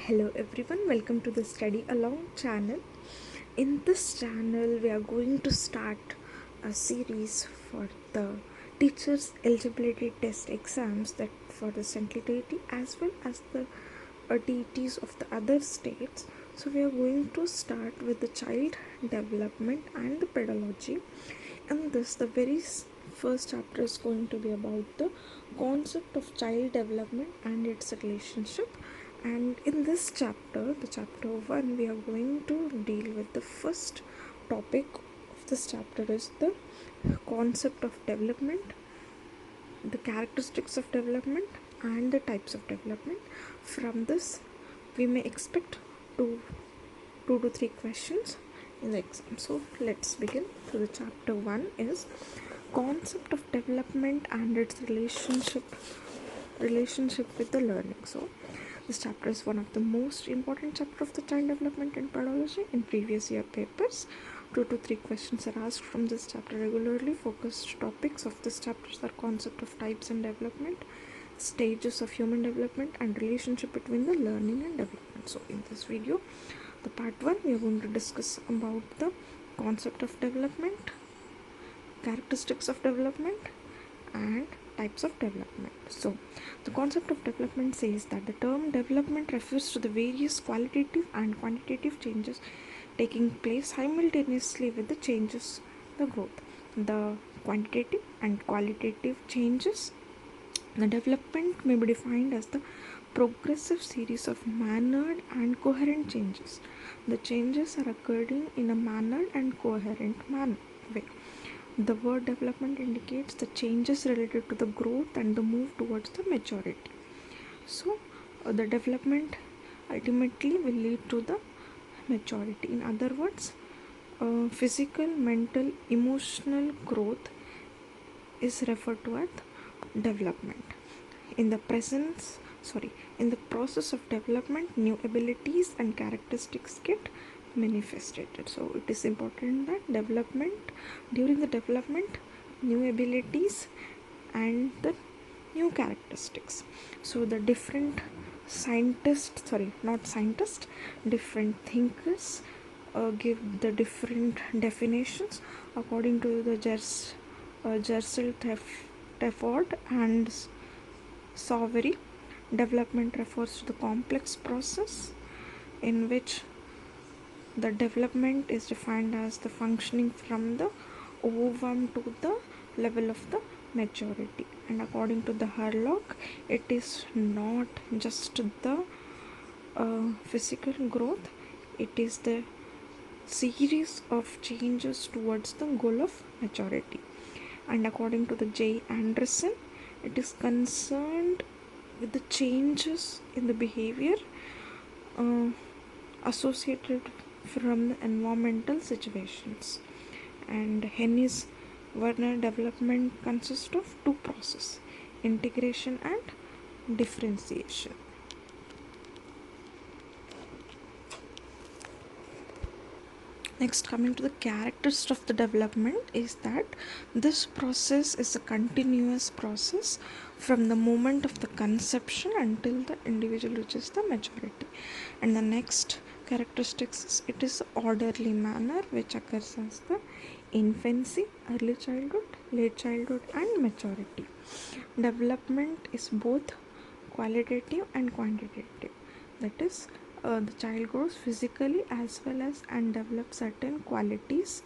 Hello everyone, welcome to the Study Along channel. In this channel, we are going to start a series for the teachers' eligibility test exams that for the central TET as well as the TETs of the other states. So we are going to start with the child development and the pedagogy. In this, the very first chapter is going to be about the concept of child development and its relationship. And in this chapter, the chapter 1, we are going to deal with the first topic of this chapter is the concept of development, the characteristics of development, and the types of development. From this, we may expect two to three questions in the exam. So let's begin. So the chapter 1 is concept of development and its relationship with the learning. So this chapter is one of the most important chapter of the child development and pedagogy. In previous year papers, 2 to 3 questions are asked from this chapter regularly. Focused topics of this chapter are concept of types and development, stages of human development, and relationship between the learning and development. So in this video, the part 1, we are going to discuss about the concept of development, characteristics of development, and types of development. So the concept of development says that the term development refers to the various qualitative and quantitative changes taking place simultaneously with the changes, the growth. The quantitative and qualitative changes, the development may be defined as the progressive series of mannered and coherent changes. The changes are occurring in a mannered and coherent way. The word development indicates the changes related to the growth and the move towards the maturity. So, the development ultimately will lead to the maturity. In other words, physical, mental, emotional growth is referred to as development. In the process of development, new abilities and characteristics get manifested. So it is important that during the development, new abilities and the new characteristics. So the different different thinkers give the different definitions according to the Gersel, Tefford and Sauvery. Development refers to the complex process in which the development is defined as the functioning from the ovum to the level of the maturity. And according to the Harlock, it is not just the physical growth, it is the series of changes towards the goal of maturity. And according to the J. Anderson, it is concerned with the changes in the behavior associated from the environmental situations. And Hennis Werner development consists of two processes, integration and differentiation. Next, coming to the characteristics of the development is that this process is a continuous process from the moment of the conception until the individual reaches the maturity. And the next characteristics is it is orderly manner which occurs as the infancy, early childhood, late childhood, and maturity. Development is both qualitative and quantitative. That is, the child grows physically as well as and develops certain qualities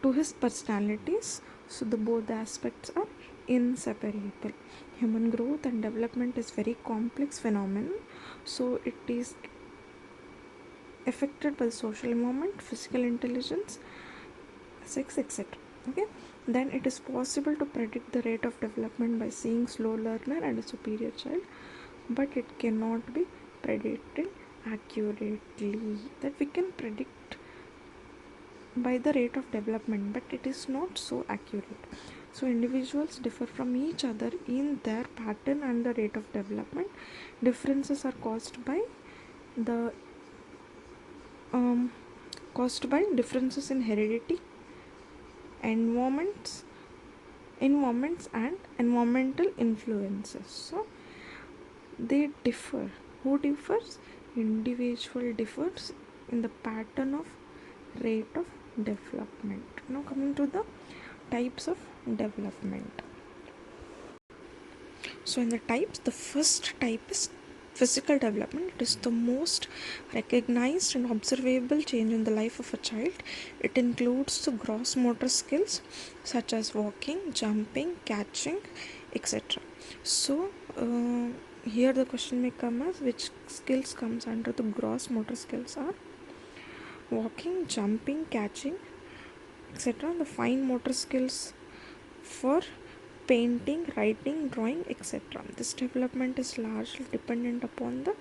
to his personalities. So both the aspects are inseparable. Human growth and development is very complex phenomenon. So it is affected by the social environment, physical intelligence, sex, etc. Okay. Then it is possible to predict the rate of development by seeing slow learner and a superior child, but it cannot be predicted accurately. That we can predict by the rate of development, but it is not so accurate. So individuals differ from each other in their pattern and the rate of development. Differences are caused by differences in heredity, environments and environmental influences. So they differ Who differs? Individual differs in the pattern of rate of development. Now coming to the types of development. So in the types, the first type is physical development. It is the most recognized and observable change in the life of a child. It includes the gross motor skills such as walking, jumping, catching, etc. So here the question may come as which skills comes under the gross motor skills are walking, jumping, catching, etc. The fine motor skills for painting, writing, drawing, etc. This development is largely dependent upon the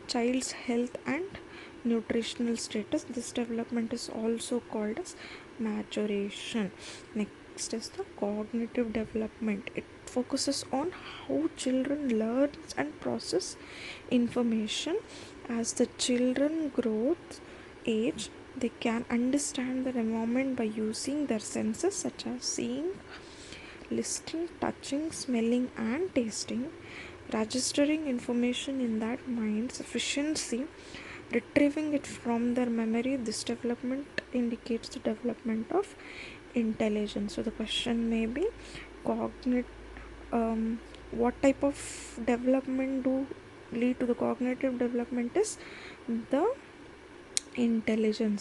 child's health and nutritional status. This development is also called as maturation. Next is the cognitive development. It focuses on how children learn and process information. As the children grow age, they can understand the environment by using their senses such as seeing, listening, touching, smelling, and tasting, registering information in that mind's efficiency, retrieving it from their memory. This development indicates the development of intelligence. So the question may be what type of development do lead to the cognitive development is the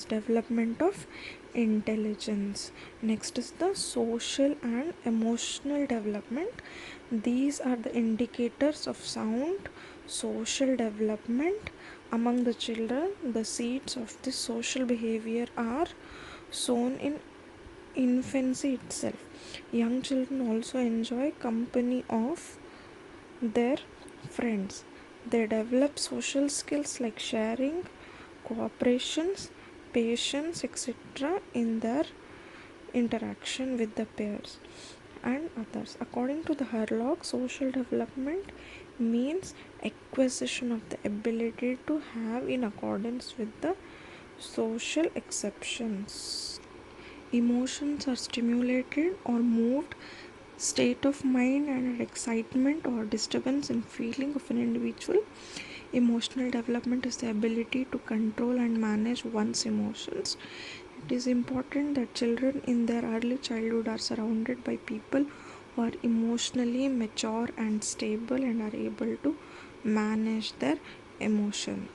development of intelligence. Next is the social and emotional development. These are the indicators of sound social development among the children. The seeds of this social behavior are sown in infancy itself. Young children also enjoy company of their friends. They develop social skills like sharing, cooperations, patience, etc. in their interaction with the peers and others. According to the Herlock, social development means acquisition of the ability to have in accordance with the social exceptions. Emotions are stimulated or moved state of mind and excitement or disturbance in feeling of an individual. Emotional development is the ability to control and manage one's emotions. It is important that children in their early childhood are surrounded by people who are emotionally mature and stable and are able to manage their emotion.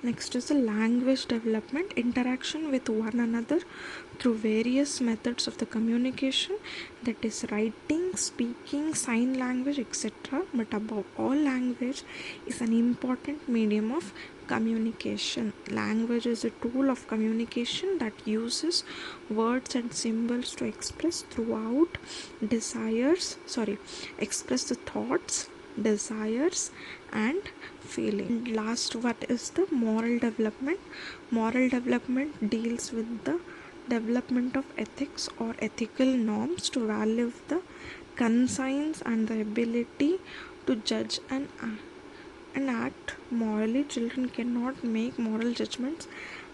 Next is the language development, interaction with one another through various methods of the communication, that is writing, speaking, sign language, etc. But above all, language is an important medium of communication. Language is a tool of communication that uses words and symbols to express express the thoughts, desires, and feeling. Last, what is the moral development? Moral development deals with the development of ethics or ethical norms to value the conscience and the ability to judge and act morally. Children cannot make moral judgments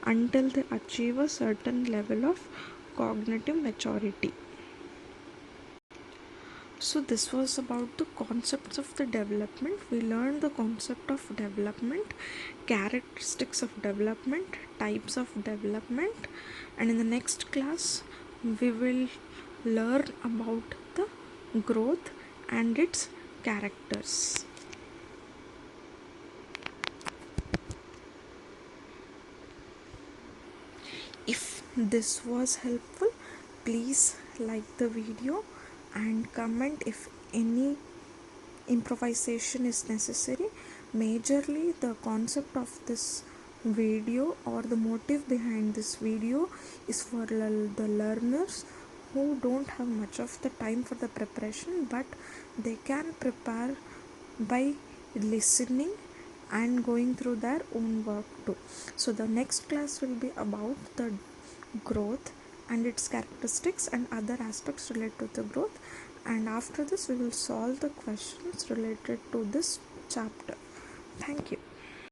until they achieve a certain level of cognitive maturity. So this was about the concepts of the development. We learned the concept of development, characteristics of development, types of development, and in the next class we will learn about the growth and its characters. If this was helpful, please like the video and comment if any improvisation is necessary. Majorly, the concept of this video or the motive behind this video is for the learners who don't have much of the time for the preparation, but they can prepare by listening and going through their own work too. So the next class will be about the growth and its characteristics and other aspects related to the growth, and after this we will solve the questions related to this chapter. Thank you.